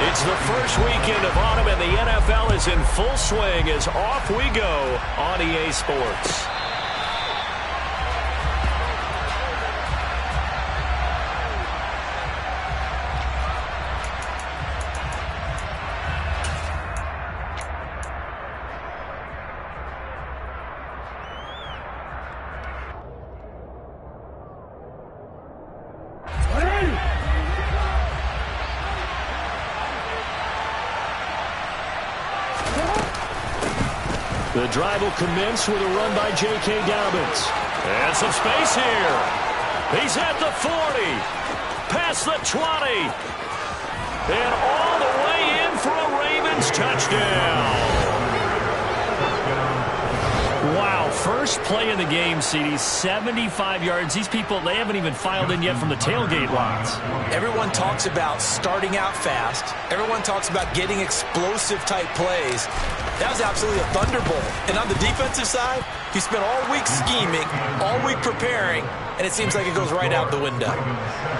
It's the first weekend of autumn, and the NFL is in full swing as off we go on EA Sports. The drive will commence with a run by J.K. Dobbins. And some space here. He's at the 40. Past the 20. And all the way in for a Ravens touchdown. Wow, first play in the game, CD, 75 yards. These people, they haven't even filed in yet from the tailgate lots. Everyone talks about starting out fast. Everyone talks about getting explosive-type plays. That was absolutely a thunderbolt. And on the defensive side, you spent all week scheming, all week preparing, and it seems like it goes right out the window.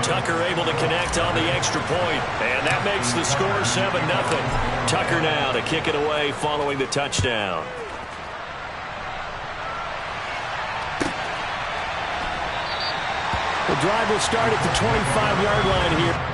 Tucker able to connect on the extra point, and that makes the score 7-0. Tucker now to kick it away following the touchdown. The drive will start at the 25-yard line here.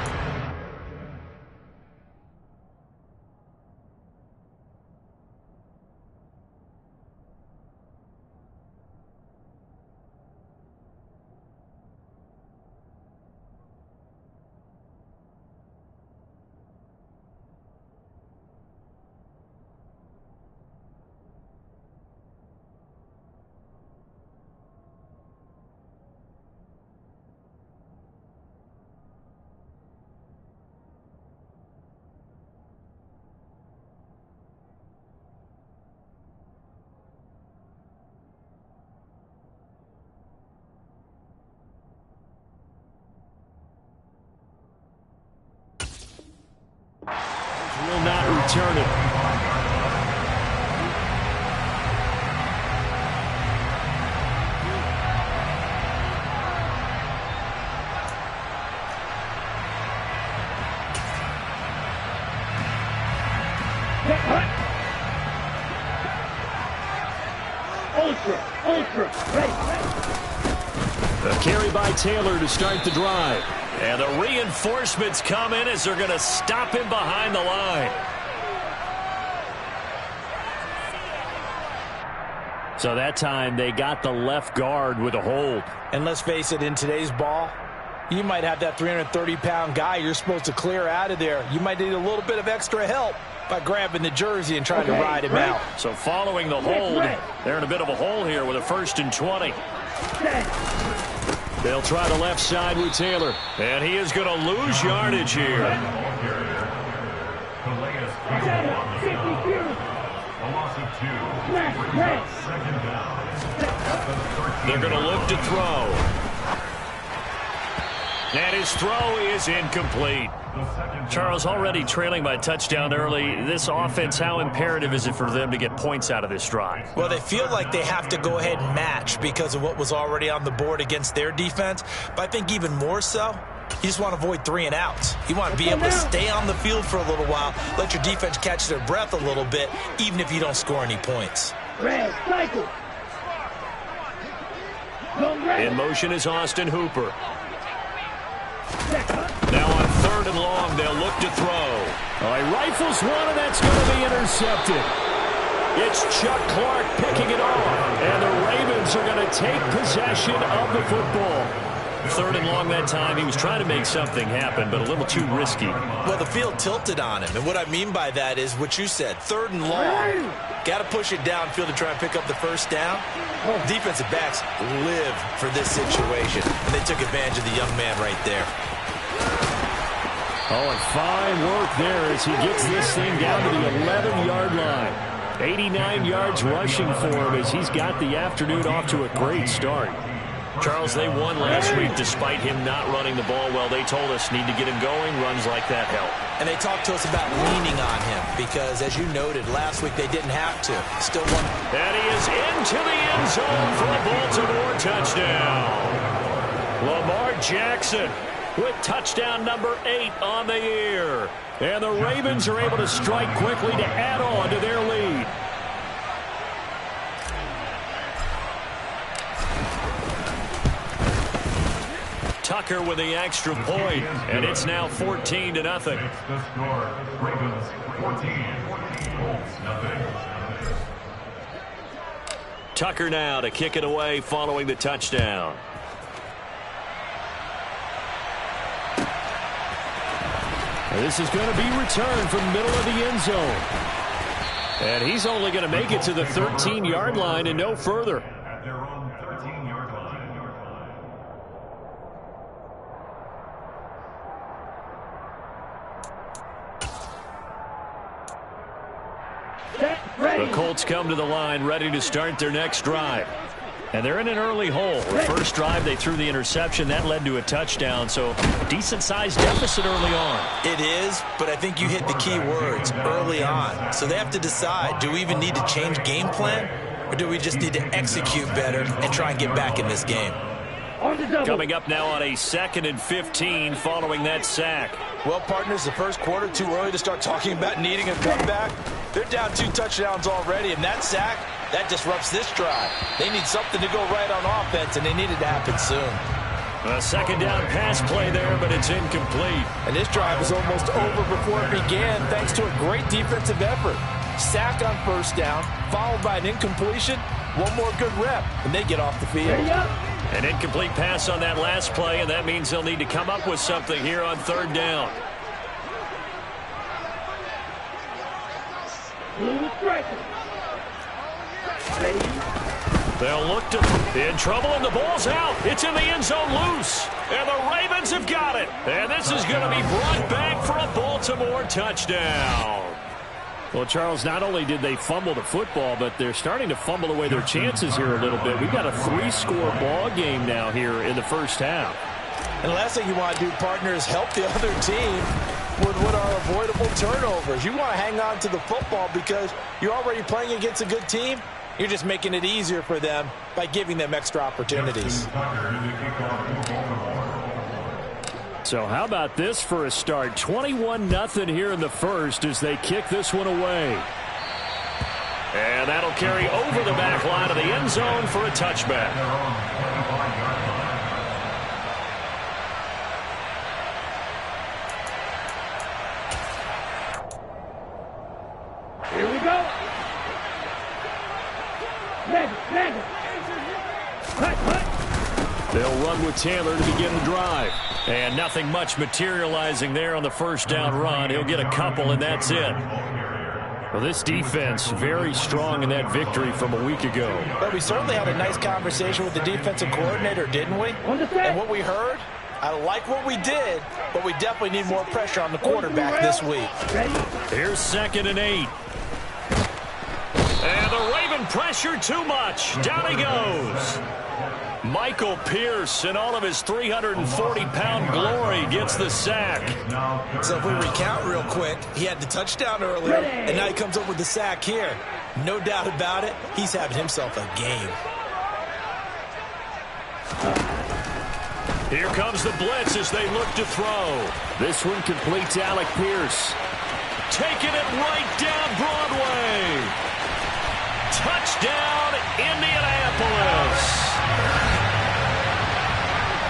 Will not return it. Ultra, ready. A carry by Taylor to start the drive. And the reinforcements come in as they're going to stop him behind the line. So that time they got the left guard with a hold. And let's face it, in today's ball, you might have that 330-pound guy you're supposed to clear out of there. You might need a little bit of extra help by grabbing the jersey and trying to ride him out. So following the hold, they're in a bit of a hole here with a 1st and 20. They'll try the left side with Taylor. And he is going to lose yardage here. They're going to look to throw. And his throw is incomplete. Charles, already trailing by touchdown early. This offense, how imperative is it for them to get points out of this drive? Well, they feel like they have to go ahead and match because of what was already on the board against their defense. But I think even more so, you just want to avoid 3 and outs. You want to be able to stay on the field for a little while, let your defense catch their breath a little bit, even if you don't score any points. In motion is Austin Hooper. Now on 3rd and long, they'll look to throw. He rifles one, and that's going to be intercepted. It's Chuck Clark picking it off, and the Ravens are going to take possession of the football. 3rd and long that time. He was trying to make something happen, but a little too risky. Well, the field tilted on him, and what I mean by that is what you said, 3rd and long. Got to push it downfield to try and pick up the first down. Defensive backs live for this situation, and they took advantage of the young man right there. Oh, and fine work there as he gets this thing down to the 11-yard line. 89 yards rushing for him as he's got the afternoon off to a great start. Charles, they won last week despite him not running the ball well. They told us need to get him going. Runs like that help. And they talked to us about leaning on him because, as you noted, last week they didn't have to. Still won. And he is into the end zone for a Baltimore touchdown. Lamar Jackson with touchdown number 8 on the year. And the Ravens are able to strike quickly to add on to their lead. Tucker with the extra point, and it's now 14-0. Ravens 14, Colts nothing. Tucker now to kick it away following the touchdown. And this is going to be returned from middle of the end zone. And he's only going to make it to the 13-yard line and no further. At their own 13-yard line. The Colts come to the line ready to start their next drive. And they're in an early hole. The first drive they threw the interception. That led to a touchdown. So decent-sized deficit early on. It is, but I think you hit the key words, early on. So they have to decide, do we even need to change game plan? Or do we just need to execute better and try and get back in this game? Coming up now on a 2nd and 15 following that sack. Well, partners, the first quarter, too early to start talking about needing a comeback. They're down 2 touchdowns already, and that sack, that disrupts this drive. They need something to go right on offense, and they need it to happen soon. A second down pass play there, but it's incomplete. And this drive was almost over before it began, thanks to a great defensive effort. Sack on first down, followed by an incompletion. One more good rep, and they get off the field. An incomplete pass on that last play, and that means they'll need to come up with something here on 3rd down. They'll look to in trouble, and the ball's out. It's in the end zone loose, and the Ravens have got it. And this is going to be brought back for a Baltimore touchdown. Well, Charles, not only did they fumble the football, but they're starting to fumble away their chances here a little bit. We've got a 3-score ball game now here in the first half. And the last thing you want to do, partner, is help the other team with what are avoidable turnovers. You want to hang on to the football because you're already playing against a good team. You're just making it easier for them by giving them extra opportunities. So how about this for a start? 21-0 here in the first as they kick this one away. And that'll carry over the back line of the end zone for a touchback. Here we go. They'll run with Taylor to begin the drive. And nothing much materializing there on the first down run. He'll get a couple, and that's it. Well, this defense very strong in that victory from a week ago. But we certainly had a nice conversation with the defensive coordinator, didn't we? And what we heard, I like what we did, but we definitely need more pressure on the quarterback this week. Here's 2nd and 8. And the Raven pressure too much. Down he goes. Michael Pierce, in all of his 340-pound glory, gets the sack. So if we recount real quick, he had the touchdown earlier, and now he comes up with the sack here. No doubt about it, he's having himself a game. Here comes the blitz as they look to throw. This one completes Alec Pierce. Taking it right down Broadway. Touchdown, Indianapolis.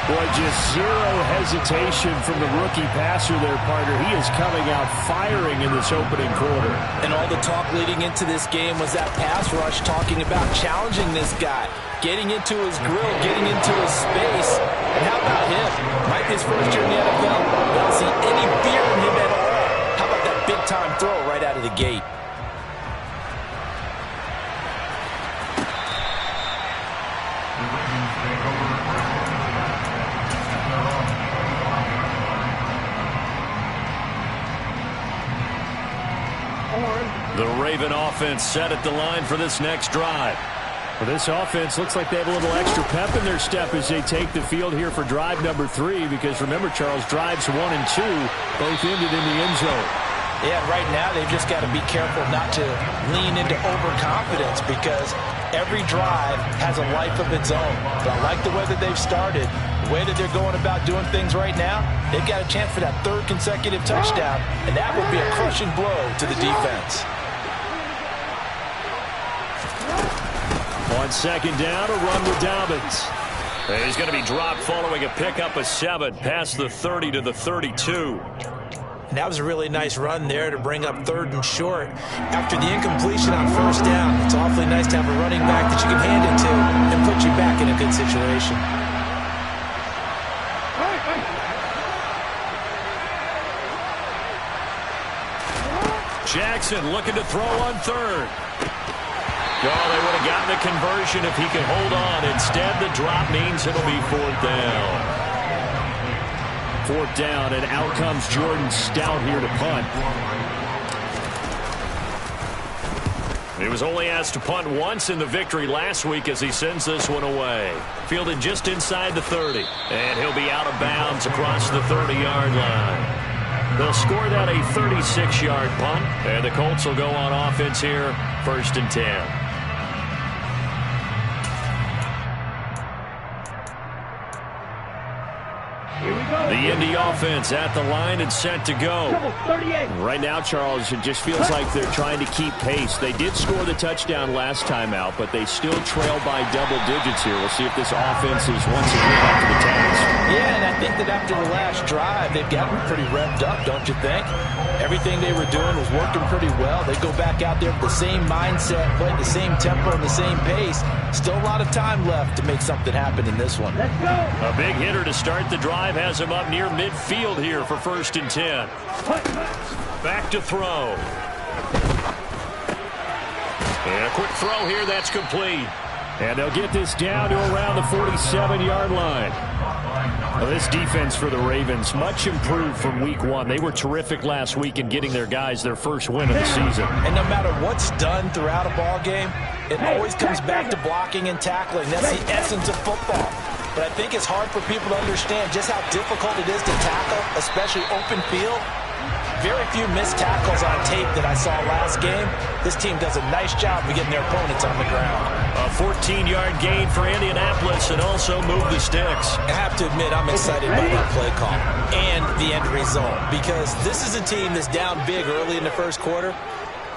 Boy, just zero hesitation from the rookie passer there, partner. He is coming out firing in this opening quarter. And all the talk leading into this game was that pass rush talking about challenging this guy, getting into his grill, getting into his space. And how about him? Might be his first year in the NFL. I don't see any fear in him at all. How about that big-time throw right out of the gate? The Raven offense set at the line for this next drive. Well, this offense looks like they have a little extra pep in their step as they take the field here for drive number 3, because remember, Charles, drives 1 and 2 both ended in the end zone. Yeah, right now they've just got to be careful not to lean into overconfidence, because every drive has a life of its own. But I like the way that they've started. The way that they're going about doing things right now, they've got a chance for that third consecutive touchdown, and that would be a crushing blow to the defense. On second down, a run with Dobbins. And he's going to be dropped following a pickup of 7 past the 30 to the 32. And that was a really nice run there to bring up 3rd and short. After the incompletion on 1st down, it's awfully nice to have a running back that you can hand it to and put you back in a good situation. Jackson looking to throw on 3rd. Oh, they would have gotten the conversion if he could hold on. Instead, the drop means it'll be 4th down. 4th down, and out comes Jordan Stout here to punt. He was only asked to punt once in the victory last week as he sends this one away. Fielded just inside the 30, and he'll be out of bounds across the 30-yard line. They'll score that a 36-yard punt, and the Colts will go on offense here, 1st and 10. The Indy offense at the line and set to go. Right now, Charles, it just feels like they're trying to keep pace. They did score the touchdown last time out, but they still trail by double digits here. We'll see if this offense is once again up to the task. Yeah, and I think that after the last drive, they've gotten pretty revved up, don't you think? Everything they were doing was working pretty well. They go back out there with the same mindset, play the same tempo and the same pace. Still a lot of time left to make something happen in this one. Let's go. A big hitter to start the drive has him up near midfield here for 1st and 10. Back to throw. And a quick throw here that's complete. And they'll get this down to around the 47-yard line. Well, this defense for the Ravens, much improved from week 1. They were terrific last week in getting their guys their first win of the season. And no matter what's done throughout a ball game, it always comes back to blocking and tackling. That's the essence of football. But I think it's hard for people to understand just how difficult it is to tackle, especially open field. Very few missed tackles on tape that I saw last game. This team does a nice job of getting their opponents on the ground. A 14-yard gain for Indianapolis and also move the sticks. I have to admit, I'm excited by that play call and the end result because this is a team that's down big early in the first quarter.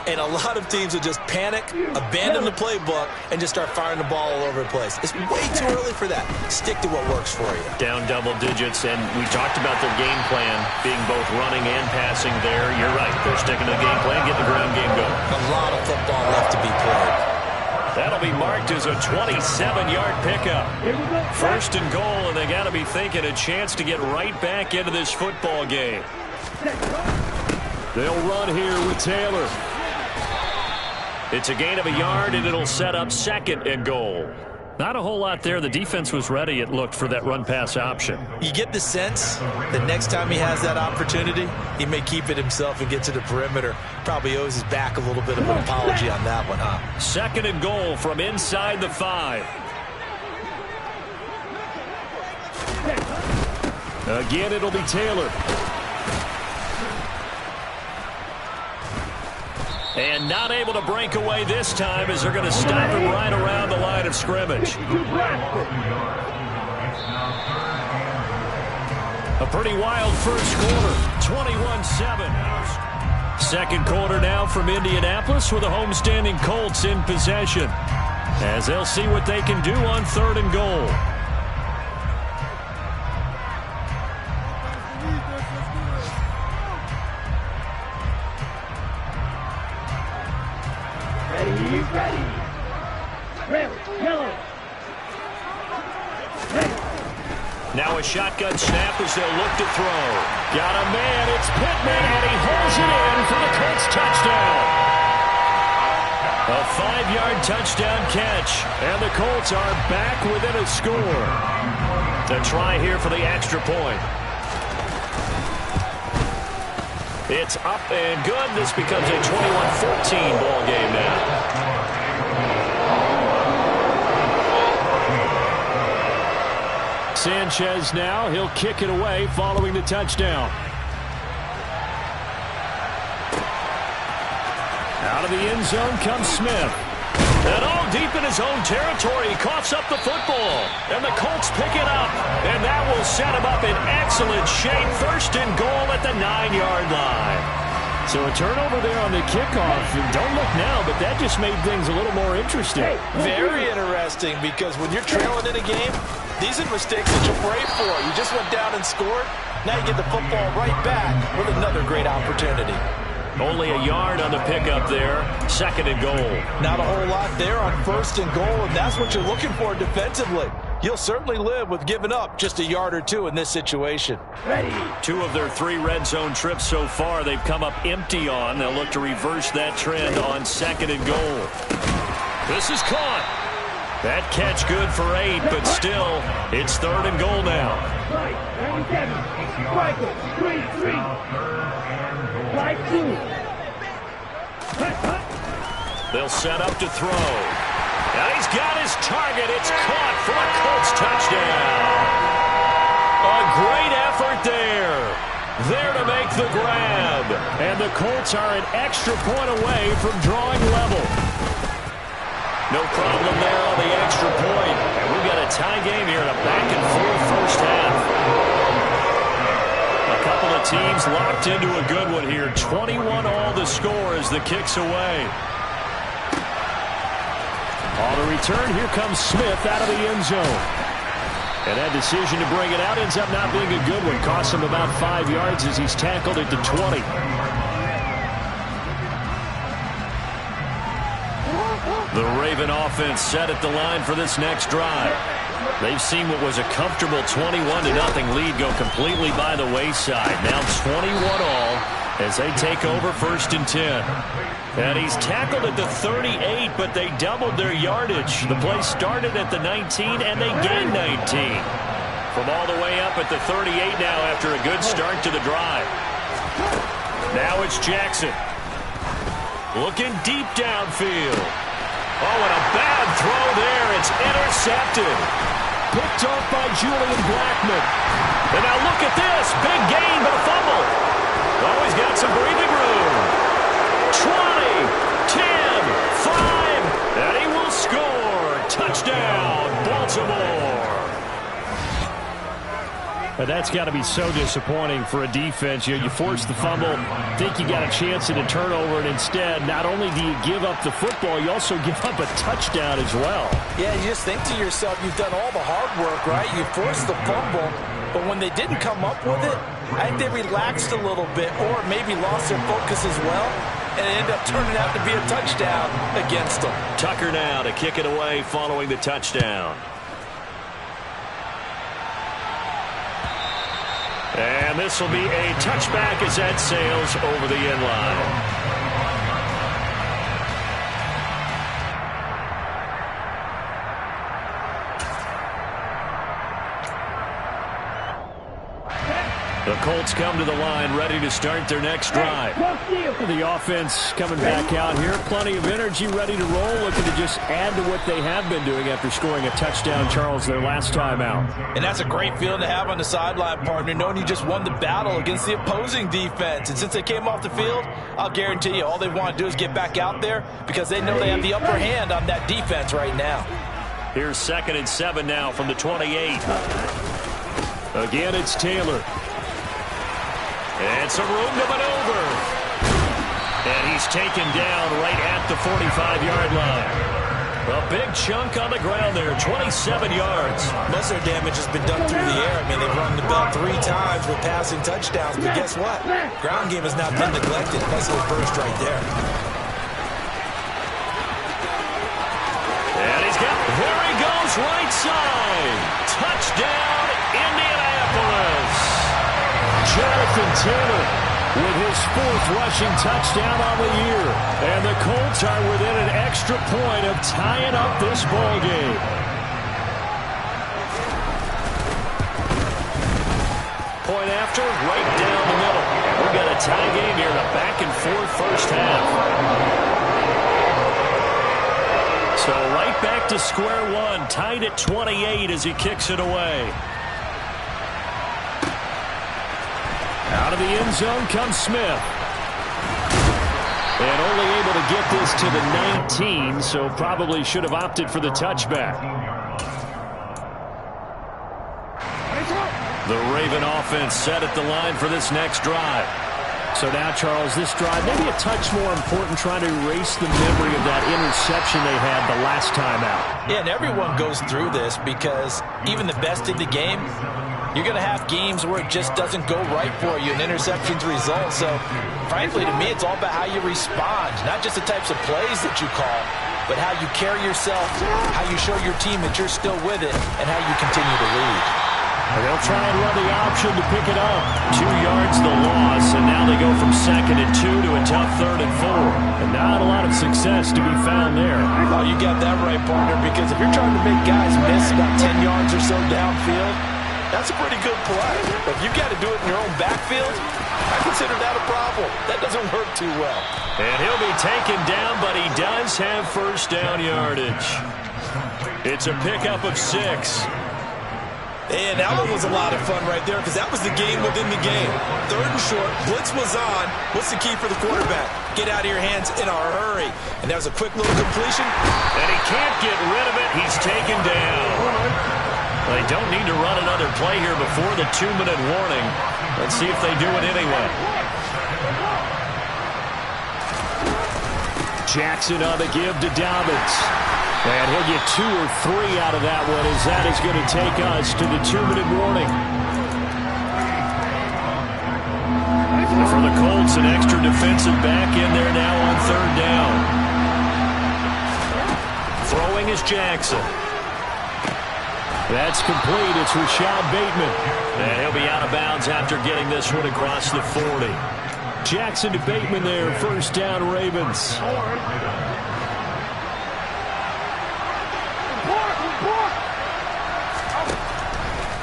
And a lot of teams will just panic, abandon the playbook, and just start firing the ball all over the place. It's way too early for that. Stick to what works for you. Down double digits, and we talked about their game plan being both running and passing there. You're right. They're sticking to the game plan, getting the ground game going. A lot of football left to be played. That'll be marked as a 27-yard pickup. 1st and goal, and they got to be thinking a chance to get right back into this football game. They'll run here with Taylor. It's a gain of a yard, and it'll set up 2nd and goal. Not a whole lot there. The defense was ready, it looked, for that run-pass option. You get the sense that next time he has that opportunity, he may keep it himself and get to the perimeter. Probably owes his back a little bit of an apology on that one, huh? 2nd and goal from inside the 5. Again, it'll be Taylor. And not able to break away this time as they're going to stop him right around the line of scrimmage. A pretty wild first quarter, 21-7. 2nd quarter now from Indianapolis with the homestanding Colts in possession, as they'll see what they can do on 3rd and goal. Now a shotgun snap as they'll look to throw. Got a man, it's Pittman, and he holds it in for the Colts touchdown. A 5-yard touchdown catch, and the Colts are back within a score. The try here for the extra point. It's up and good. This becomes a 21-14 ball game now. Sanchez now, he'll kick it away following the touchdown. Out of the end zone comes Smith. And all deep in his own territory, he coughs up the football. And the Colts pick it up. And that will set him up in excellent shape. First and goal at the 9-yard line. So a turnover there on the kickoff. And don't look now, but that just made things a little more interesting. Very interesting, because when you're trailing in a game, these are mistakes that you pray for. You just went down and scored. Now you get the football right back with another great opportunity. Only a yard on the pickup there. Second and goal. Not a whole lot there on first and goal, and that's what you're looking for defensively. You'll certainly live with giving up just a yard or two in this situation. Ready. 2 of their 3 red zone trips so far they've come up empty on. They'll look to reverse that trend on second and goal. This is caught. That catch good for 8, but still, it's third and goal now. They'll set up to throw. And he's got his target. It's caught for a Colts touchdown. A great effort there. There to make the grab. And the Colts are an extra point away from drawing level. No problem there on the extra point. And we've got a tie game here in a back-and-forth first half. A couple of teams locked into a good one here. 21-all the score as the kick's away. On the return, here comes Smith out of the end zone. And that decision to bring it out ends up not being a good one. Costs him about 5 yards as he's tackled at the 20. The Raven offense set at the line for this next drive. They've seen what was a comfortable 21-0 lead go completely by the wayside. Now 21-all as they take over first and 10. And he's tackled at the 38, but they doubled their yardage. The play started at the 19, and they gained 19. From all the way up at the 38 now after a good start to the drive. Now it's Jackson. Looking deep downfield. Oh, and a bad throw there. It's intercepted. Picked off by Julian Blackmon. And now look at this. Big gain, but a fumble. Oh, he's got some breathing room. 20, 10, 5, and he will score. Touchdown, Baltimore. And that's got to be so disappointing for a defense. You force the fumble, think you got a chance at a turnover, and instead, not only do you give up the football, you also give up a touchdown as well. Yeah, you just think to yourself, you've done all the hard work, right? You forced the fumble, but when they didn't come up with it, I think they relaxed a little bit or maybe lost their focus as well. And it ended up turning out to be a touchdown against them. Tucker now to kick it away following the touchdown. And this will be a touchback as that sails over the end line. The Colts come to the line ready to start their next drive. The offense coming back out here. Plenty of energy, ready to roll, looking to just add to what they have been doing after scoring a touchdown, Charles, their last time out. And that's a great feeling to have on the sideline, partner, knowing you just won the battle against the opposing defense. And since they came off the field, I'll guarantee you all they want to do is get back out there because they know they have the upper hand on that defense right now. Here's 2nd and 7 now from the 28. Again, it's Taylor. And some room to maneuver. And he's taken down right at the 45-yard line. A big chunk on the ground there, 27 yards. Most of their damage has been done through the air. I mean, they've run the ball 3 times with passing touchdowns. But guess what? Ground game has not been neglected. That's a burst right there. And he's got, there he goes, right side. Touchdown, Indianapolis. Jonathan Taylor with his 4th rushing touchdown on the year. And the Colts are within an extra point of tying up this ball game. Point after, right down the middle. We've got a tie game here in a back-and-forth first half. So right back to square one, tied at 28 as he kicks it away. Out of the end zone comes Smith. And only able to get this to the 19, so probably should have opted for the touchback. The Raven offense set at the line for this next drive. So now, Charles, this drive maybe a touch more important, trying to erase the memory of that interception they had the last time out. Yeah, and everyone goes through this because even the best in the game, you're going to have games where it just doesn't go right for you, and interceptions result. So, frankly, to me, it's all about how you respond, not just the types of plays that you call, but how you carry yourself, how you show your team that you're still with it, and how you continue to lead. And they'll try and run the option to pick it up. 2 yards the loss, and now they go from 2nd and 2 to a tough 3rd and 4. And not a lot of success to be found there. Oh, you got that right, partner, because if you're trying to make guys miss about 10 yards or so downfield, that's a pretty good play. But if you've got to do it in your own backfield, I consider that a problem. That doesn't work too well. And he'll be taken down, but he does have first down yardage. It's a pickup of 6. And that one was a lot of fun right there because that was the game within the game. 3rd and short, blitz was on. What's the key for the quarterback? Get out of your hands in a hurry. And that was a quick little completion. And he can't get rid of it. He's taken down. They don't need to run another play here before the 2-minute warning. Let's see if they do it anyway. Jackson on the give to Dobbins. And he'll get 2 or 3 out of that one, as that is going to take us to the 2-minute warning. For the Colts, an extra defensive back in there now on 3rd down. Throwing is Jackson. That's complete. It's Rashad Bateman. And he'll be out of bounds after getting this one across the 40. Jackson to Bateman there, 1st down Ravens.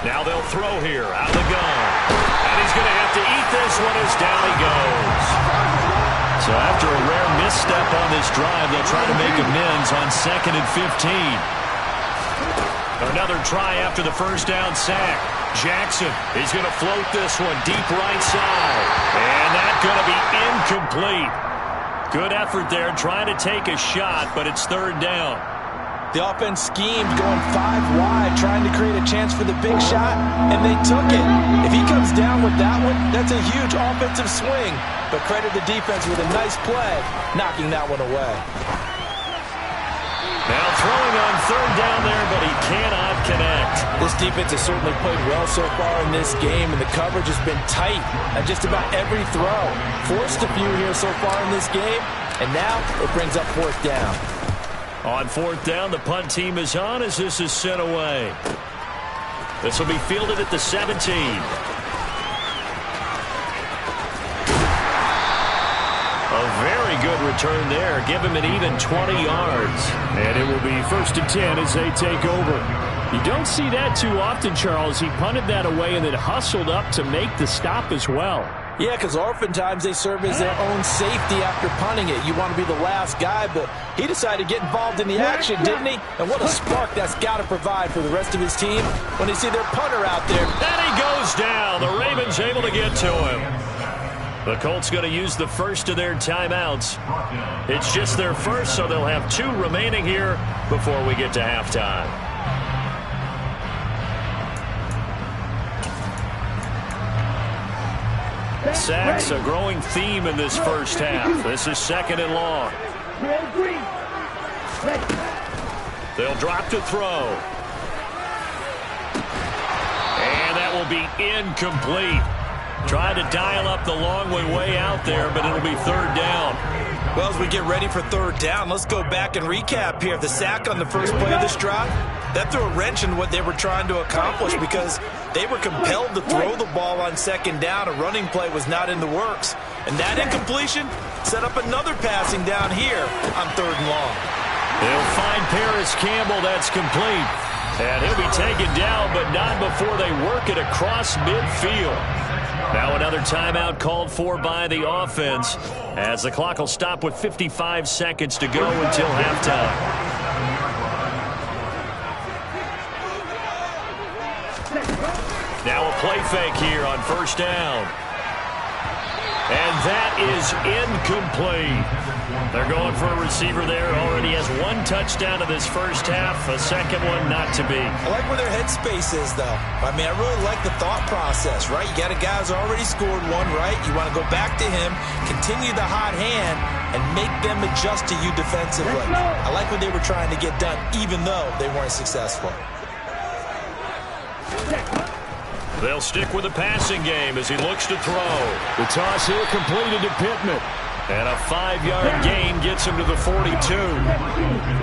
Now they'll throw here, out of the gun. And he's going to have to eat this one as down he goes. So after a rare misstep on this drive, they'll try to make amends on 2nd and 15. Another try after the first down sack. Jackson is going to float this one deep right side. And that's going to be incomplete. Good effort there trying to take a shot, but it's 3rd down. The offense schemed going 5 wide, trying to create a chance for the big shot, and they took it. If he comes down with that one, that's a huge offensive swing. But credit the defense with a nice play, knocking that one away. Now throwing on 3rd down there, but he cannot connect. This defense has certainly played well so far in this game, and the coverage has been tight on just about every throw. Forced a few here so far in this game, and now it brings up 4th down. On 4th down, the punt team is on as this is sent away. This will be fielded at the 17. A very good return there. Give him an even 20 yards. And it will be 1st and 10 as they take over. You don't see that too often, Charles. He punted that away and then hustled up to make the stop as well. Yeah, because oftentimes they serve as their own safety after punting it. You want to be the last guy, but he decided to get involved in the action, didn't he? And what a spark that's got to provide for the rest of his team when they see their punter out there. And he goes down. The Ravens able to get to him. The Colts going to use the first of their timeouts. It's just their first, so they'll have 2 remaining here before we get to halftime. Sacks, a growing theme in this first half. This is 2nd and long. They'll drop to throw. And that will be incomplete. Tried to dial up the long way out there, but it'll be 3rd down. Well, as we get ready for 3rd down, let's go back and recap here. The sack on the first play of this drive, that threw a wrench in what they were trying to accomplish because they were compelled to throw the ball on 2nd down. A running play was not in the works. And that incompletion set up another passing down here on 3rd and long. They'll find Paris Campbell. That's complete. And he'll be taken down, but not before they work it across midfield. Now another timeout called for by the offense as the clock will stop with 55 seconds to go until halftime. Now a play fake here on 1st down. And that is incomplete. They're going for a receiver there. Already has one touchdown in this first half. A second one not to be. I like where their headspace is, though. I mean, I really like the thought process, right? You got a guy who's already scored one, right? You want to go back to him, continue the hot hand, and make them adjust to you defensively. I like what they were trying to get done, even though they weren't successful. They'll stick with the passing game as he looks to throw. The toss here completed to Pittman. And a 5-yard gain gets him to the 42.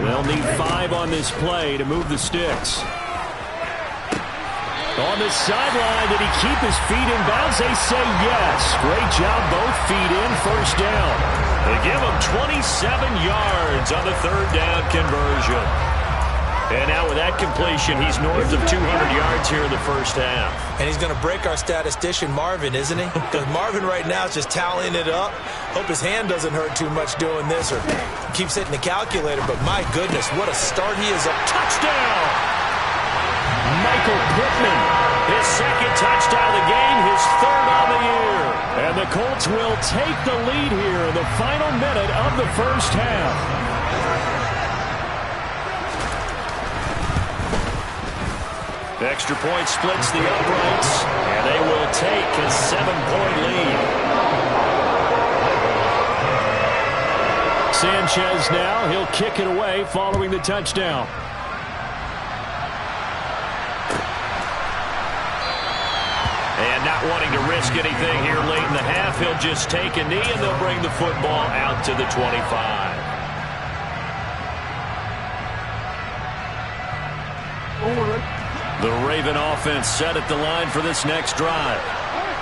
They'll need 5 on this play to move the sticks. On the sideline, did he keep his feet in bounds? They say yes. Great job, both feet in, first down. They give him 27 yards on the third down conversion. And now with that completion, he's north of 200 yards here in the first half. And he's going to break our statistician, Marvin, isn't he? Because Marvin right now is just tallying it up. Hope his hand doesn't hurt too much doing this or keeps hitting the calculator. But my goodness, what a start he is up. Touchdown! Michael Pittman, his second touchdown of the game, his third on the year. And the Colts will take the lead here in the final minute of the first half. The extra point splits the uprights, and they will take a 7-point lead. Sanchez now, he'll kick it away following the touchdown. And not wanting to risk anything here late in the half, he'll just take a knee, and they'll bring the football out to the 25. The Raven offense set at the line for this next drive.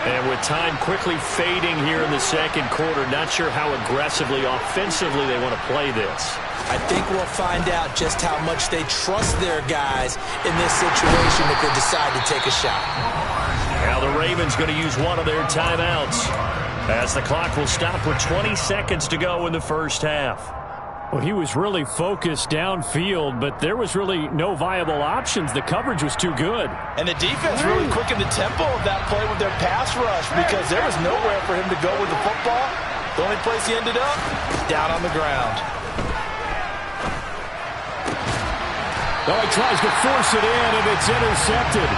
And with time quickly fading here in the second quarter, not sure how aggressively, offensively they want to play this. I think we'll find out just how much they trust their guys in this situation if they decide to take a shot. Now the Ravens going to use one of their timeouts as the clock will stop with 20 seconds to go in the first half. Well, he was really focused downfield, but there was really no viable options. The coverage was too good. And the defense really quickened the tempo of that play with their pass rush because there was nowhere for him to go with the football. The only place he ended up, down on the ground. Oh, he tries to force it in, and it's intercepted.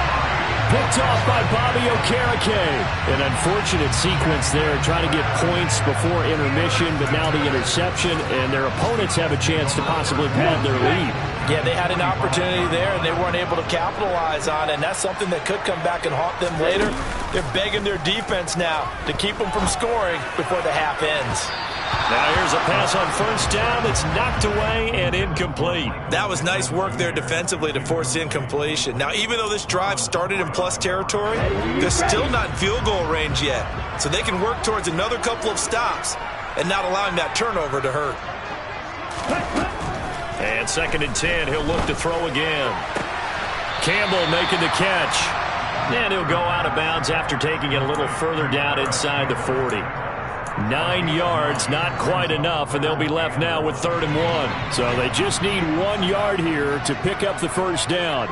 Picked off by Bobby Okereke. An unfortunate sequence there, trying to get points before intermission, but now the interception, and their opponents have a chance to possibly pad their lead. Yeah, they had an opportunity there, and they weren't able to capitalize on it, and that's something that could come back and haunt them later. They're begging their defense now to keep them from scoring before the half ends. Now here's a pass on first down that's knocked away and incomplete. That was nice work there defensively to force incompletion. Now, even though this drive started in plus territory, they're still not in field goal range yet. So they can work towards another couple of stops and not allowing that turnover to hurt. And 2nd and 10, he'll look to throw again. Campbell making the catch. And he'll go out of bounds after taking it a little further down inside the 40. 9 yards, not quite enough, and they'll be left now with 3rd and 1. So they just need 1 yard here to pick up the first down.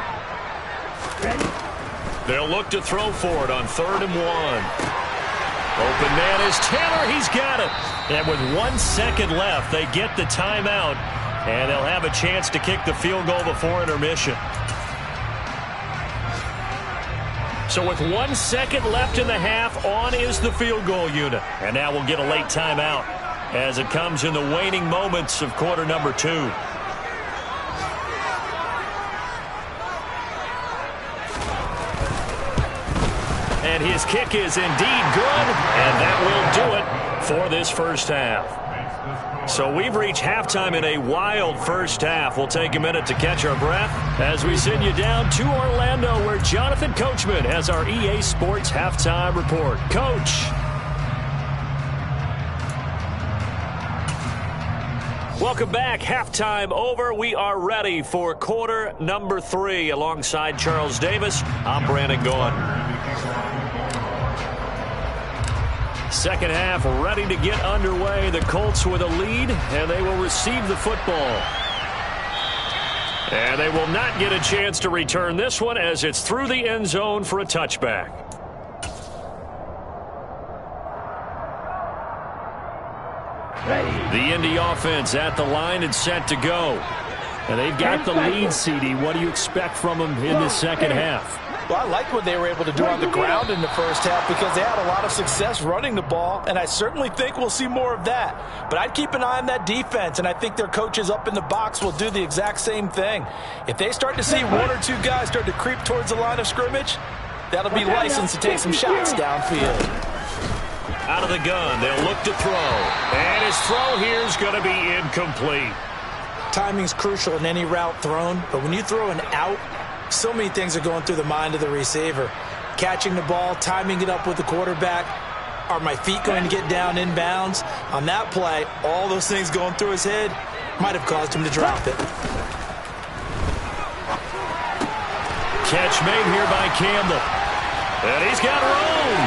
They'll look to throw for it on 3rd and 1. Open man is Taylor. He's got it. And with 1 second left, they get the timeout, and they'll have a chance to kick the field goal before intermission. So with 1 second left in the half, on is the field goal unit. And now we'll get a late timeout as it comes in the waning moments of quarter number 2. And his kick is indeed good, and that will do it for this first half. So we've reached halftime in a wild first half. We'll take a minute to catch our breath as we send you down to Orlando, where Jonathan Coachman has our EA Sports halftime report. Coach. Welcome back. Halftime over. We are ready for quarter number 3. Alongside Charles Davis, I'm Brandon Gaughan. Second half ready to get underway. The Colts with a lead, and they will receive the football. And they will not get a chance to return this one as it's through the end zone for a touchback. The Indy offense at the line and set to go. And they've got the lead, CD. What do you expect from them in the second half? Well, I like what they were able to do on the ground in the first half because they had a lot of success running the ball, and I certainly think we'll see more of that. But I'd keep an eye on that defense, and I think their coaches up in the box will do the exact same thing. If they start to see one or two guys start to creep towards the line of scrimmage, that'll be licensed to take some shots downfield. Out of the gun, they'll look to throw. And his throw here is going to be incomplete. Timing's crucial in any route thrown, but when you throw an out, so many things are going through the mind of the receiver. Catching the ball, timing it up with the quarterback. Are my feet going to get down inbounds? On that play, all those things going through his head might have caused him to drop it. Catch made here by Campbell. And he's got room.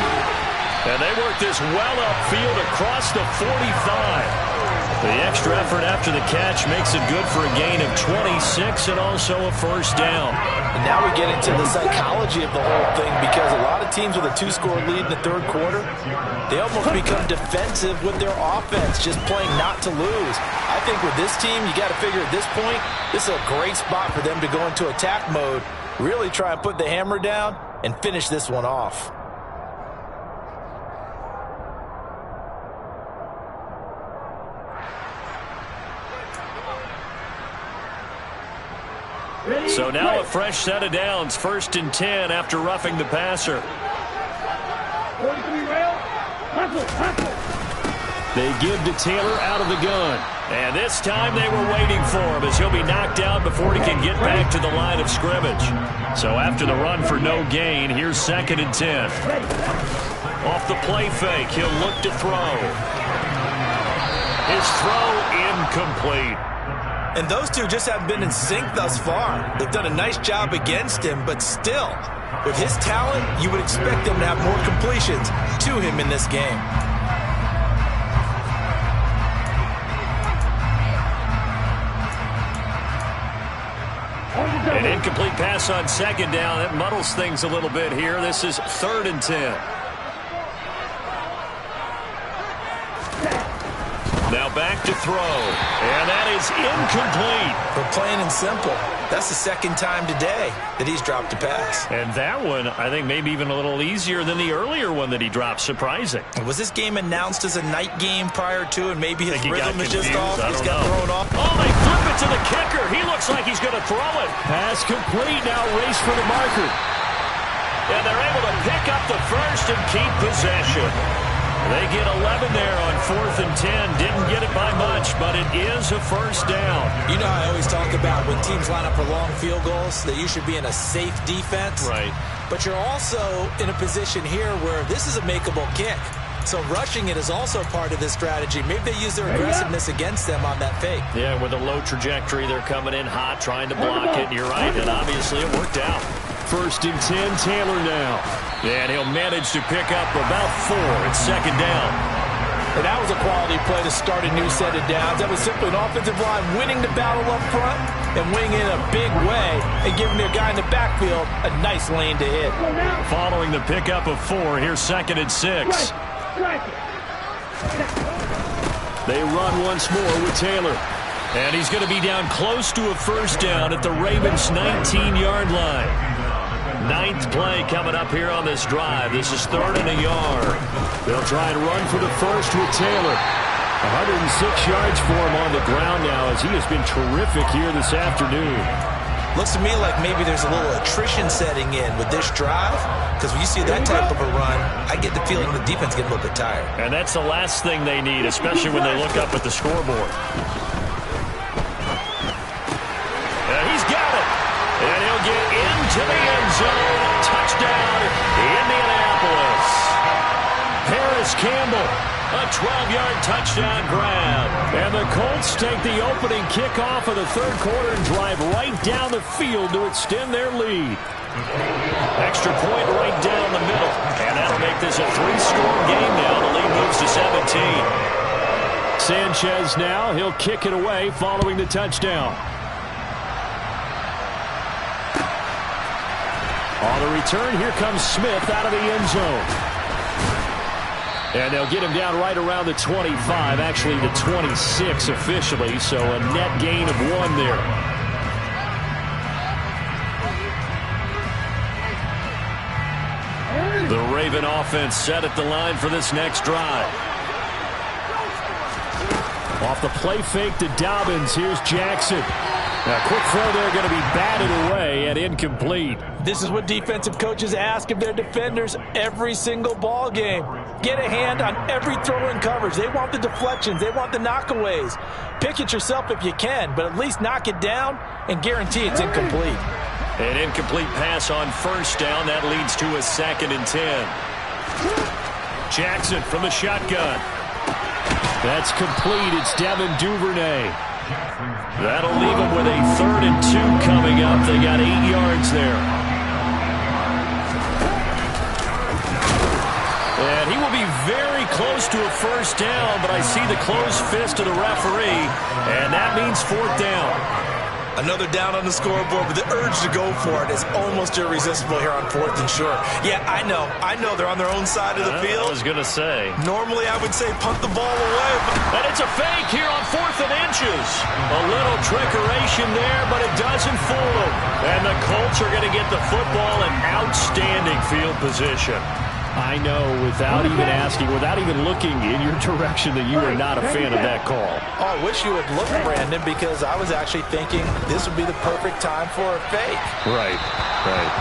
And they work this well upfield across the 45. The extra effort after the catch makes it good for a gain of 26 and also a first down. And now we get into the psychology of the whole thing because a lot of teams with a two-score lead in the third quarter, they almost become defensive with their offense, just playing not to lose. I think with this team, you got to figure at this point, this is a great spot for them to go into attack mode, really try and put the hammer down and finish this one off. So now a fresh set of downs, 1st and 10 after roughing the passer. They give to Taylor out of the gun. And this time they were waiting for him as he'll be knocked out before he can get back to the line of scrimmage. So after the run for no gain, here's 2nd and 10. Off the play fake, he'll look to throw. His throw incomplete. And those two just haven't been in sync thus far. They've done a nice job against him, but still, with his talent, you would expect them to have more completions to him in this game. An incomplete pass on 2nd down. That muddles things a little bit here. This is 3rd and 10. Now back to throw. And that is incomplete. For plain and simple, that's the 2nd time today that he's dropped a pass. And that one, I think, maybe even a little easier than the earlier one that he dropped. Surprising. Was this game announced as a night game prior to, and maybe his rhythm is just off? He's got thrown off. Oh, they flip it to the kicker. He looks like he's going to throw it. Pass complete. Now race for the marker. And they're able to pick up the first and keep possession. They get 11 there on 4th and 10. Didn't get it by much, but it is a first down. You know I always talk about when teams line up for long field goals that you should be in a safe defense. Right. But you're also in a position here where this is a makeable kick. So rushing it is also part of this strategy. Maybe they use their aggressiveness against them on that fake. Yeah, with a low trajectory, they're coming in hot, trying to block it. And you're right, and obviously it worked out. 1st and 10, Taylor now. And he'll manage to pick up about 4 at 2nd down. And that was a quality play to start a new set of downs. That was simply an offensive line winning the battle up front and winning in a big way and giving their guy in the backfield a nice lane to hit. Following the pickup of 4, here's 2nd and 6. They run once more with Taylor. And he's going to be down close to a first down at the Ravens' 19-yard line. 9th play coming up here on this drive. This is 3rd and a yard. They'll try and run for the first with Taylor. 106 yards for him on the ground now as he has been terrific here this afternoon. Looks to me like maybe there's a little attrition setting in with this drive, because when you see that type of a run, I get the feeling the defense gets a little bit tired. And that's the last thing they need, especially when they look up at the scoreboard. And he's got it. And he'll get into the end zone. Touchdown, Indianapolis. Paris Campbell, a 12-yard touchdown grab. And the Colts take the opening kickoff of the third quarter and drive right down the field to extend their lead. Extra point right down the middle. And that'll make this a 3-score game now. The lead moves to 17. Sanchez now. He'll kick it away following the touchdown. On the return, here comes Smith out of the end zone. And they'll get him down right around the 25, actually the 26 officially, so a net gain of 1 there. The Raven offense set at the line for this next drive. Off the play fake to Dobbins, here's Jackson. A quick throw there, going to be batted away and incomplete. This is what defensive coaches ask of their defenders every single ball game. Get a hand on every throw in coverage. They want the deflections. They want the knockaways. Pick it yourself if you can, but at least knock it down and guarantee it's incomplete. An incomplete pass on first down. That leads to a 2nd and 10. Jackson from the shotgun. That's complete. It's Devin Duvernay. That'll leave them with a 3rd and 2 coming up. They got 8 yards there. And he will be very close to a first down, but I see the closed fist of the referee, and that means 4th down. Another down on the scoreboard, but the urge to go for it is almost irresistible here on 4th and short. Yeah, I know they're on their own side of the field. I was going to say. Normally, I would say punt the ball away. And it's a fake here on 4th and inches. A little trickeration there, but it doesn't fool them. And the Colts are going to get the football in outstanding field position. I know, without even asking, without even looking in your direction, that you are not a fan of that call. Oh, I wish you would look, Brandon, because I was actually thinking this would be the perfect time for a fake. Right.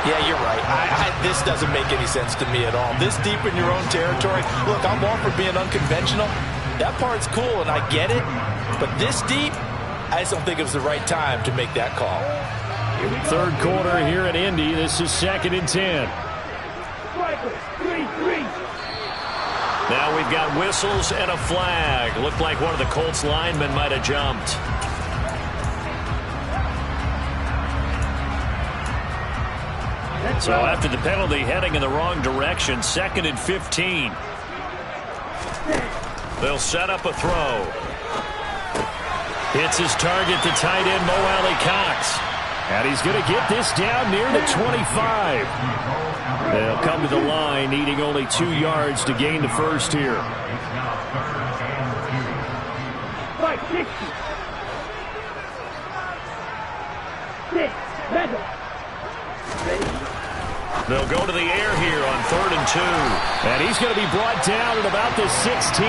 Yeah, you're right. This doesn't make any sense to me at all. This deep in your own territory, look, I'm all for being unconventional. That part's cool, and I get it. But this deep, I just don't think it was the right time to make that call. 3rd quarter here at Indy. This is 2nd and 10. Now we've got whistles and a flag. Looked like one of the Colts linemen might have jumped. So after the penalty, heading in the wrong direction, 2nd and 15. They'll set up a throw. Hits his target, the tight end, Mo Alley-Cox. And he's going to get this down near the 25. They'll come to the line, needing only 2 yards to gain the first here. They'll go to the air here on 3rd and 2. And he's going to be brought down at about the 16.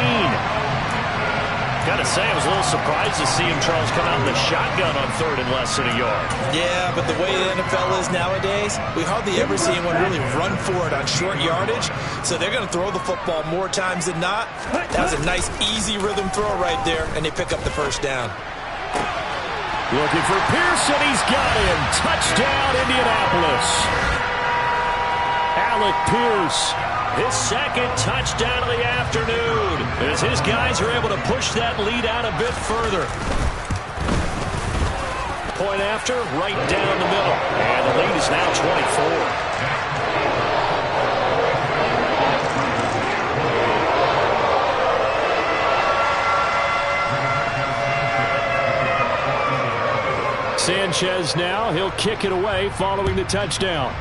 Got to say, I was a little surprised to see him, Charles, come out in the shotgun on 3rd and less than a yard. Yeah, but the way the NFL is nowadays, we hardly ever see anyone really run for it on short yardage. So they're going to throw the football more times than not. That was a nice, easy rhythm throw right there, and they pick up the first down. Looking for Pearson. He's got him. Touchdown, Indianapolis. Alec Pierce. His 2nd touchdown of the afternoon as his guys are able to push that lead out a bit further. Point after, right down the middle. And the lead is now 24. Sanchez now, he'll kick it away following the touchdown.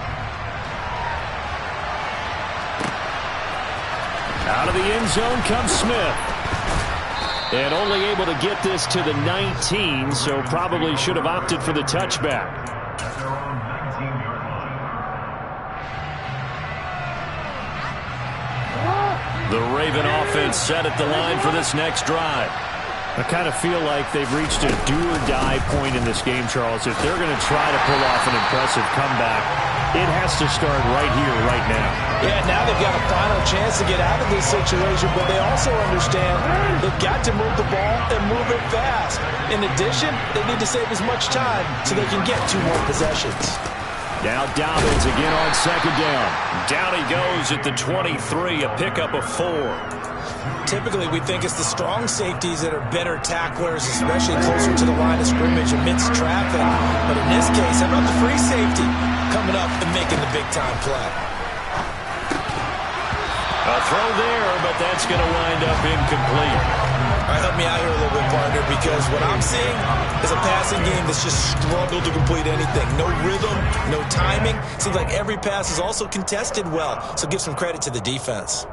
Out of the end zone comes Smith. And only able to get this to the 19, so probably should have opted for the touchback. The Raven offense set at the line for this next drive. I kind of feel like they've reached a do-or-die point in this game, Charles. If they're going to try to pull off an impressive comeback, it has to start right here, right now. Yeah, now they've got a final chance to get out of this situation, but they also understand they've got to move the ball and move it fast. In addition, they need to save as much time so they can get 2 more possessions. Now Dobbins again on 2nd down. Down he goes at the 23, a pickup of 4. Typically, we think it's the strong safeties that are better tacklers, especially closer to the line of scrimmage amidst traffic. But in this case, how about the free safety coming up and making the big-time play? A throw there, but that's going to wind up incomplete. All right, help me out here a little bit, partner, because what I'm seeing is a passing game that's just struggled to complete anything. No rhythm, no timing. Seems like every pass is also contested well, so give some credit to the defense.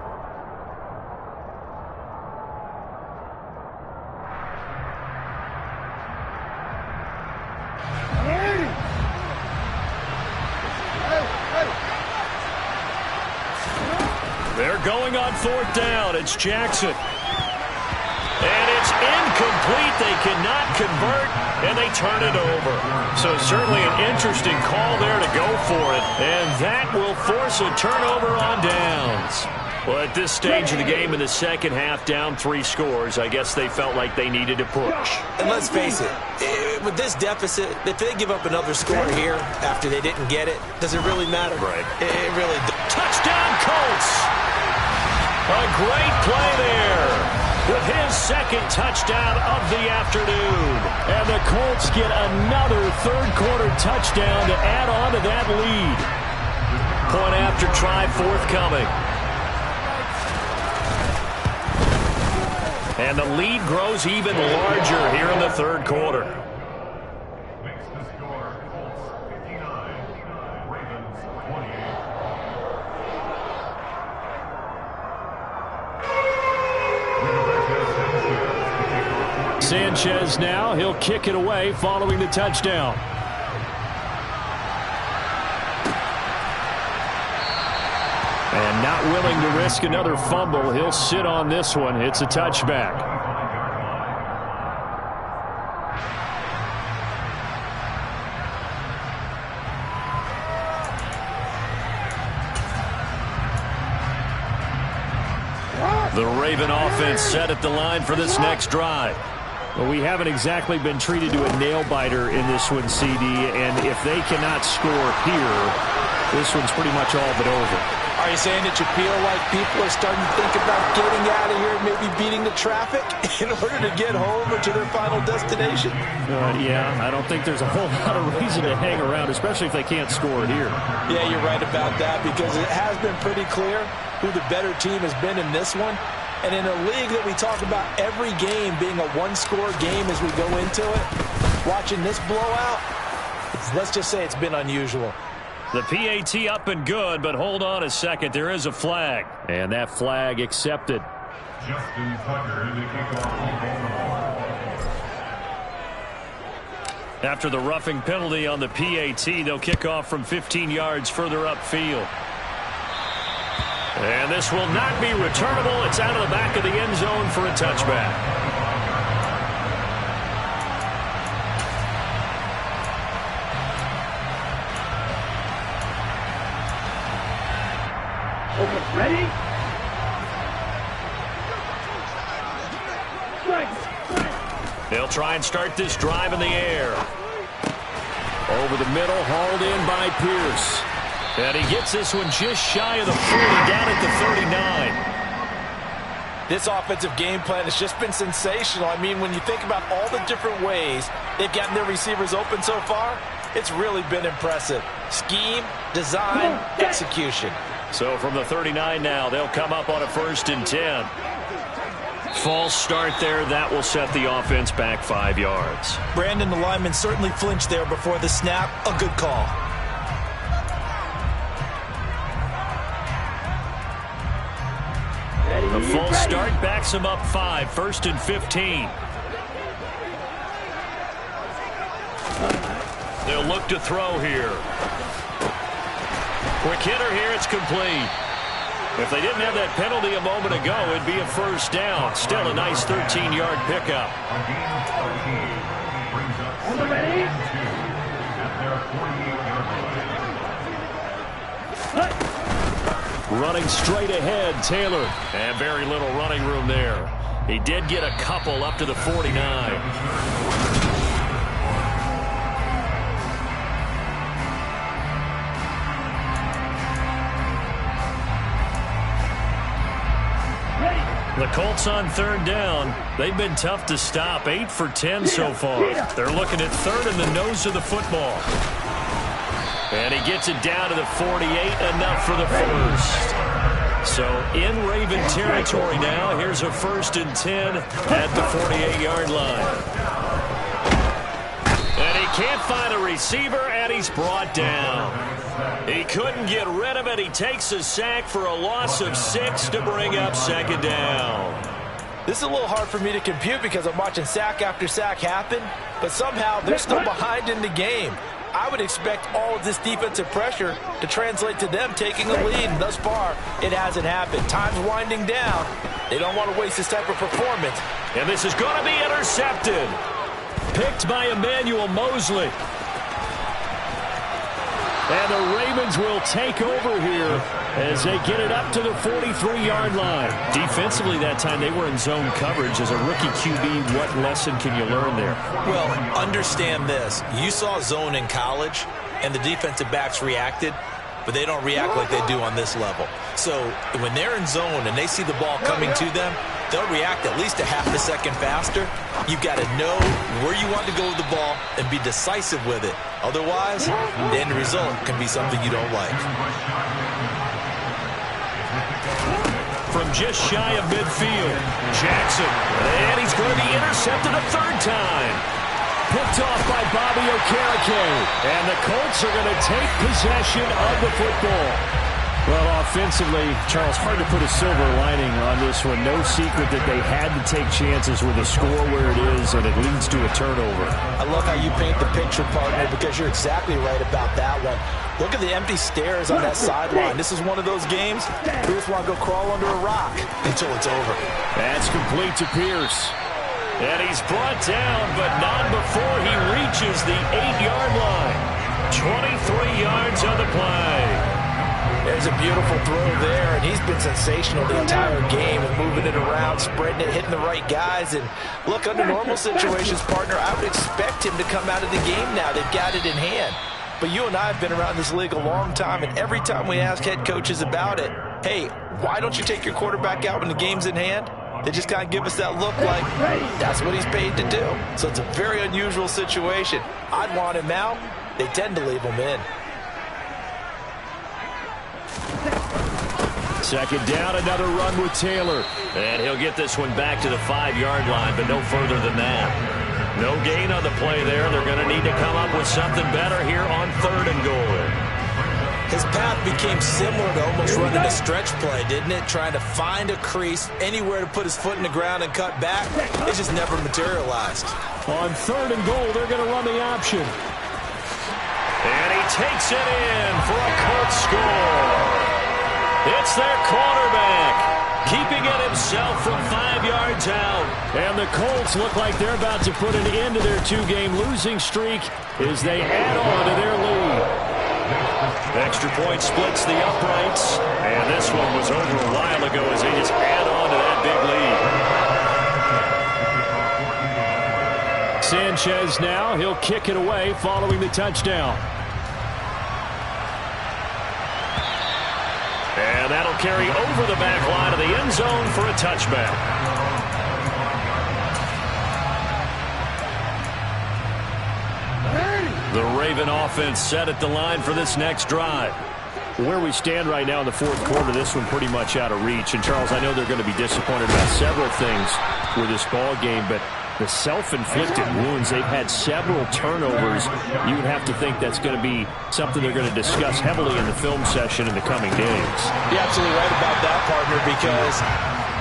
They're going on 4th down. It's Jackson. And it's incomplete. They cannot convert, and they turn it over. So certainly an interesting call there to go for it. And that will force a turnover on downs. Well, at this stage of the game in the second half, down 3 scores, I guess they felt like they needed to push. And let's face it, with this deficit, if they give up another score here after they didn't get it, does it really matter? Right. It really does. Touchdown, Colts! A great play there with his second touchdown of the afternoon. And the Colts get another third-quarter touchdown to add on to that lead. Point after try forthcoming. And the lead grows even larger here in the third quarter. Makes the score Colts 59, Ravens 28. Sanchez now, he'll kick it away following the touchdown. And not willing to risk another fumble, he'll sit on this one. It's a touchback. The Raven offense set at the line for this next drive. Well, we haven't exactly been treated to a nail-biter in this one, CD, and if they cannot score here, this one's pretty much all but over. Are you saying that you feel like people are starting to think about getting out of here and maybe beating the traffic in order to get home or to their final destination? Yeah, I don't think there's a whole lot of reason to hang around, especially if they can't score it here. Yeah, you're right about that because it has been pretty clear who the better team has been in this one. And in a league that we talk about every game being a one-score game as we go into it, watching this blowout, let's just say it's been unusual. The PAT up and good, but hold on a second. There is a flag. And that flag accepted. Justin Tucker, the kickoff. After the roughing penalty on the PAT, they'll kick off from 15 yards further upfield. And this will not be returnable. It's out of the back of the end zone for a touchback. Ready? They'll try and start this drive in the air. Over the middle, hauled in by Pierce. And he gets this one just shy of the 40, down at the 39. This offensive game plan has just been sensational. I mean, when you think about all the different ways they've gotten their receivers open so far, it's really been impressive. Scheme, design, execution. So from the 39 now, they'll come up on a 1st and 10. False start there. That will set the offense back 5 yards. Brandon, the lineman, certainly flinched there before the snap. A good call. The false start backs him up 5, 1st and 15. They'll look to throw here. Quick hitter here, it's complete. If they didn't have that penalty a moment ago, it'd be a 1st down. Still a nice 13-yard pickup. Running straight ahead, Taylor. And very little running room there. He did get a couple up to the 49. The Colts on 3rd down. They've been tough to stop. 8 for 10 so far. They're looking at 3rd in the nose of the football. And he gets it down to the 48, enough for the 1st. So in Raven territory now. Here's a 1st and 10 at the 48-yard line. And he can't find a receiver, and he's brought down. He couldn't get rid of it. He takes a sack for a loss of 6 to bring up 2nd down. This is a little hard for me to compute because I'm watching sack after sack happen, but somehow they're still behind in the game. I would expect all of this defensive pressure to translate to them taking a lead. And thus far, it hasn't happened. Time's winding down. They don't want to waste this type of performance. And this is going to be intercepted. Picked by Emmanuel Mosley. And the Ravens will take over here as they get it up to the 43-yard line. Defensively that time, they were in zone coverage. As a rookie QB, what lesson can you learn there? Well, understand this. You saw zone in college, and the defensive backs reacted, but they don't react like they do on this level. So when they're in zone and they see the ball coming to them, they'll react at least a half a second faster. You've got to know where you want to go with the ball and be decisive with it. Otherwise, the end result can be something you don't like. From just shy of midfield, Jackson. And he's going to be intercepted a third time. Picked off by Bobby Okereke. And the Colts are going to take possession of the football. Well, offensively, Charles, hard to put a silver lining on this one. No secret that they had to take chances with a score where it is, and it leads to a turnover. I love how you paint the picture, partner, because you're exactly right about that one. Look at the empty stairs on that sideline. This is one of those games we just want to go crawl under a rock until it's over. That's complete to Pierce. And he's brought down, but not before he reaches the 8-yard line. 23 yards on the play. There's a beautiful throw there, and he's been sensational the entire game and moving it around, spreading it, hitting the right guys. And look, under normal situations, partner, I would expect him to come out of the game now. They've got it in hand. But you and I have been around this league a long time, and every time we ask head coaches about it, hey, why don't you take your quarterback out when the game's in hand? They just kind of give us that look like that's what he's paid to do. So it's a very unusual situation. I'd want him out. They tend to leave him in. Second down, another run with Taylor. And he'll get this one back to the 5-yard line, but no further than that. No gain on the play there. They're going to need to come up with something better here on 3rd and goal. His path became similar to almost running a stretch play, didn't it? Trying to find a crease, anywhere to put his foot in the ground and cut back. It just never materialized. On 3rd and goal, they're going to run the option. And he takes it in for a Colts score. It's their quarterback, keeping it himself from 5 yards out. And the Colts look like they're about to put an end to their 2-game losing streak as they add on to their lead. Extra point splits the uprights, and this one was over a while ago as they just add on to that big lead. Sanchez now, he'll kick it away following the touchdown. And that'll carry over the back line of the end zone for a touchback. The Raven offense set at the line for this next drive. Where we stand right now in the 4th quarter, this one pretty much out of reach. And, Charles, I know they're going to be disappointed about several things with this ball game, but the self-inflicted wounds, they've had several turnovers. You would have to think that's going to be something they're going to discuss heavily in the film session in the coming days. You're absolutely right about that, partner, because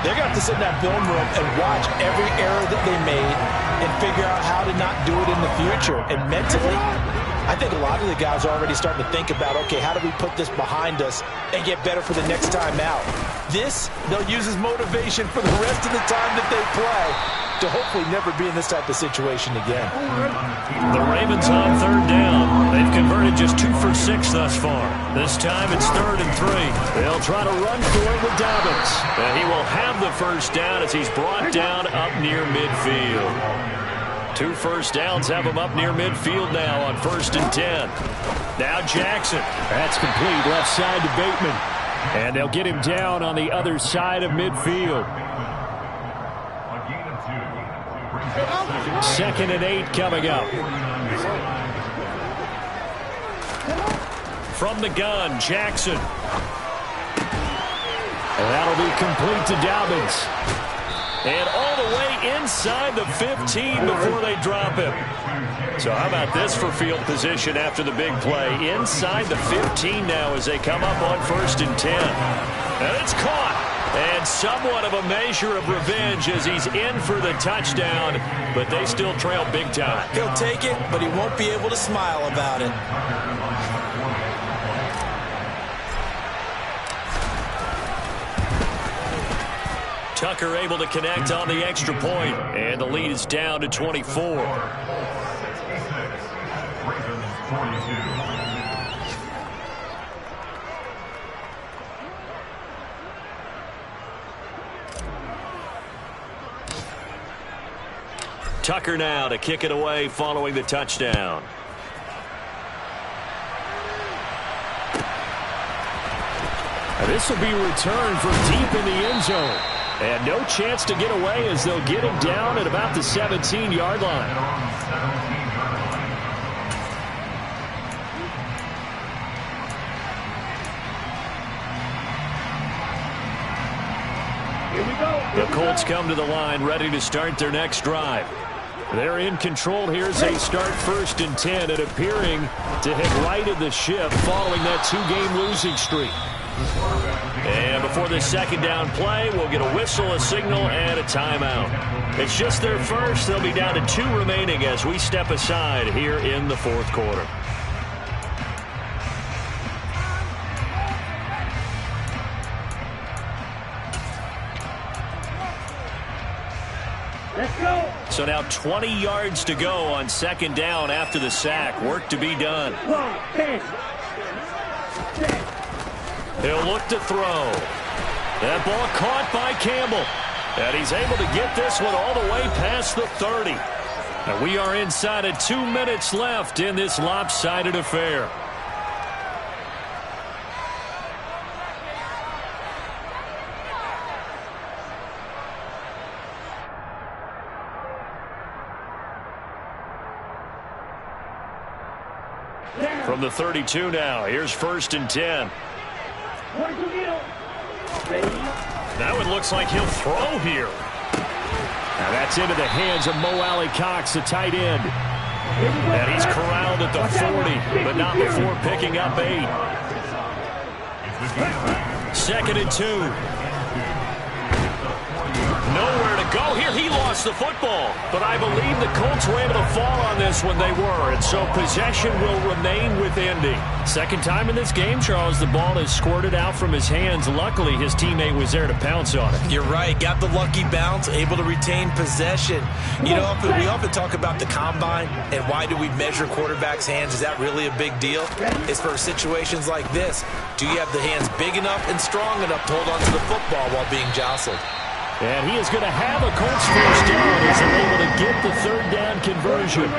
they're going to have to sit in that film room and watch every error that they made and figure out how to not do it in the future. And mentally, I think a lot of the guys are already starting to think about, okay, how do we put this behind us and get better for the next time out? This, they'll use as motivation for the rest of the time that they play to hopefully never be in this type of situation again. The Ravens on 3rd down. They've converted just 2 for 6 thus far. This time it's 3rd and 3. They'll try to run for it with Dobbins. And he will have the first down as he's brought down up near midfield. 2 first downs have him up near midfield now on 1st and 10. Now Jackson. That's complete left side to Bateman. And they'll get him down on the other side of midfield. 2nd and 8 coming up. From the gun, Jackson. And that'll be complete to Dobbins. And all the way inside the 15 before they drop him. So how about this for field position after the big play? Inside the 15 now as they come up on 1st and 10. And it's caught. And somewhat of a measure of revenge as he's in for the touchdown, but they still trail big time. He'll take it, but he won't be able to smile about it. Tucker able to connect on the extra point, and the lead is down to 24. 66, Ravens 42. Tucker now to kick it away following the touchdown. This will be returned from deep in the end zone. And no chance to get away as they'll get him down at about the 17-yard line. The Colts come to the line ready to start their next drive. They're in control here as they start 1st and 10 and appearing to have righted the ship following that 2-game losing streak. And before the second down play, we'll get a whistle, a signal, and a timeout. It's just their first. They'll be down to 2 remaining as we step aside here in the 4th quarter. Let's go. So now 20 yards to go on 2nd down after the sack. Work to be done. He'll look to throw. That ball caught by Campbell. And he's able to get this one all the way past the 30. And we are inside of 2 minutes left in this lopsided affair. From the 32 now, here's 1st and 10. Now it looks like he'll throw here. Now that's into the hands of Mo Alley Cox, the tight end. And he's corralled at the 40, but not before picking up 8. 2nd and 2. Nowhere to go here. He lost the football, but I believe the Colts were able to fall on this when they were, and so possession will remain with Indy. Second time in this game, Charles, the ball has squirted out from his hands. Luckily, his teammate was there to pounce on it. You're right. Got the lucky bounce, able to retain possession. You know, we often talk about the combine and why do we measure quarterbacks' hands. Is that really a big deal? It's for situations like this. Do you have the hands big enough and strong enough to hold on to the football while being jostled? And he is going to have a Colts first down as they're able to get the 3rd down conversion.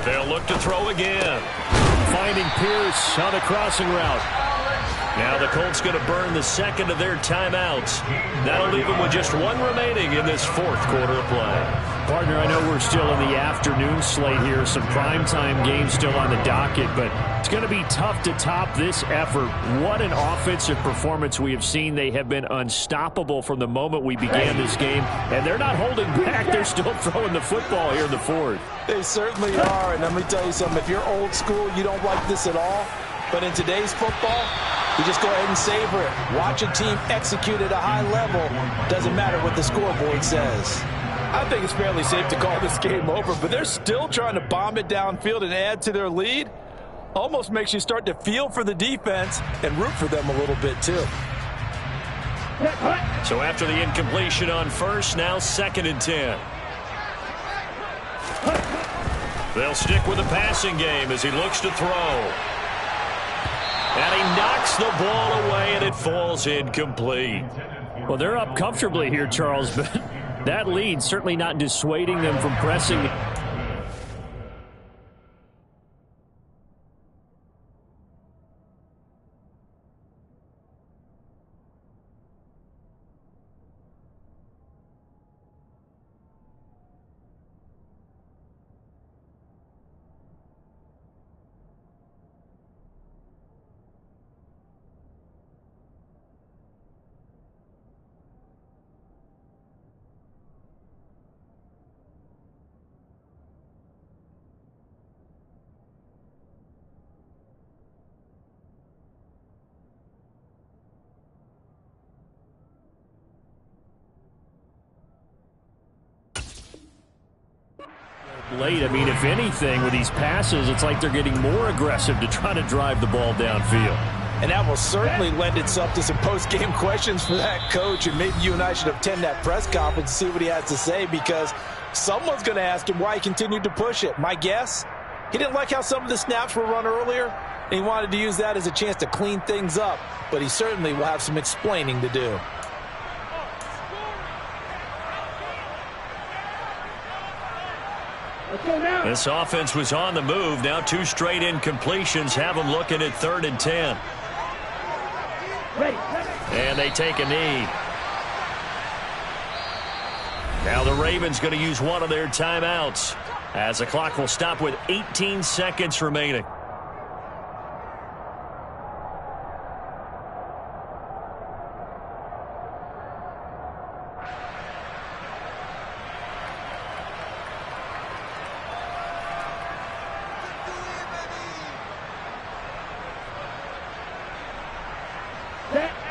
They'll look to throw again. Finding Pierce on the crossing route. Now the Colts going to burn the 2nd of their timeouts. That'll leave them with just 1 remaining in this 4th quarter of play. Partner, I know we're still in the afternoon slate here. Some primetime games still on the docket, but it's going to be tough to top this effort. What an offensive performance we have seen. They have been unstoppable from the moment we began this game, and they're not holding back. They're still throwing the football here in the 4th. They certainly are, and let me tell you something. If you're old school, you don't like this at all. But in today's football, you just go ahead and savor it. Watch a team execute at a high level. Doesn't matter what the scoreboard says. I think it's fairly safe to call this game over, but they're still trying to bomb it downfield and add to their lead. Almost makes you start to feel for the defense and root for them a little bit too. So after the incompletion on 1st, now 2nd and 10. They'll stick with the passing game as he looks to throw. And he knocks the ball away, and it falls incomplete. Well, they're up comfortably here, Charles, but that lead certainly not dissuading them from pressing. late. I mean, if anything, with these passes, it's like they're getting more aggressive to try to drive the ball downfield. And that will certainly lend itself to some post-game questions for that coach. And maybe you and I should attend that press conference and see what he has to say, because someone's going to ask him why he continued to push it. My guess, he didn't like how some of the snaps were run earlier, and he wanted to use that as a chance to clean things up. But he certainly will have some explaining to do. This offense was on the move. Now 2 straight incompletions have them looking at 3rd and 10. And they take a knee. Now the Ravens going to use one of their timeouts, as the clock will stop with 18 seconds remaining.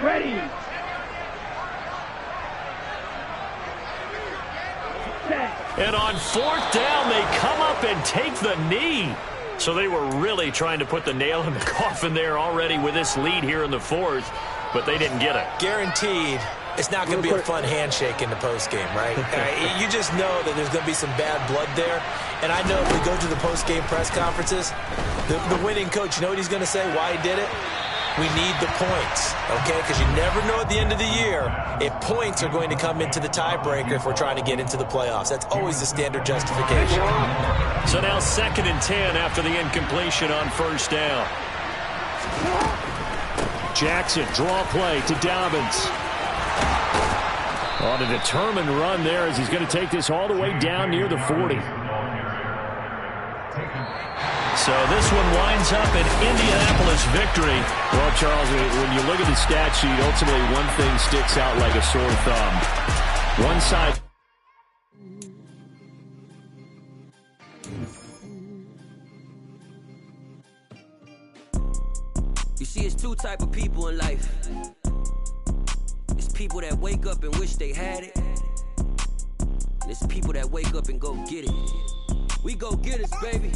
Ready. And on 4th down, they come up and take the knee. So they were really trying to put the nail in the coffin there already with this lead here in the 4th, but they didn't get it. Guaranteed, it's not going to be a fun handshake in the postgame, right? You just know that there's going to be some bad blood there. And I know if we go to the postgame press conferences, the winning coach, you know what he's going to say, why he did it? We need the points, okay? Because you never know at the end of the year if points are going to come into the tiebreaker if we're trying to get into the playoffs. That's always the standard justification. So now 2nd and 10 after the incompletion on 1st down. Jackson, draw play to Dobbins. On a determined run there as he's going to take this all the way down near the 40. So this one winds up an Indianapolis victory. Well, Charles, when you look at the stat sheet, ultimately one thing sticks out like a sore thumb. One side. You see, it's 2 type of people in life. It's people that wake up and wish they had it. And it's people that wake up and go get it. We go get it, baby.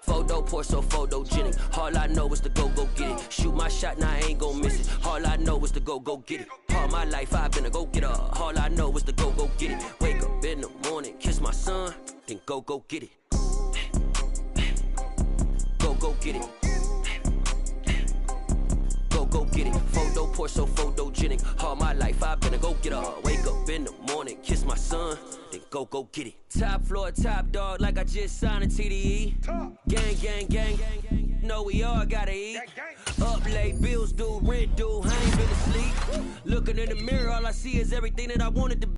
Photo pour so photogenic. All I know is to go get it. Shoot my shot, now I ain't gon' miss it. All I know is to go get it. All my life I've been a go-getter. All I know is to go get it. Wake up in the morning, kiss my son, then go get it. Go get it. Go get it. Photo pour so photogenic. All my life I've been a go-getter. Wake up in the morning, kiss my son, then go get it. Top floor, top dog, like I just signed a TDE. Gang. Know we all gotta eat. Up late, bills due, rent due, I ain't been asleep. Looking in the mirror, all I see is everything that I wanted to be.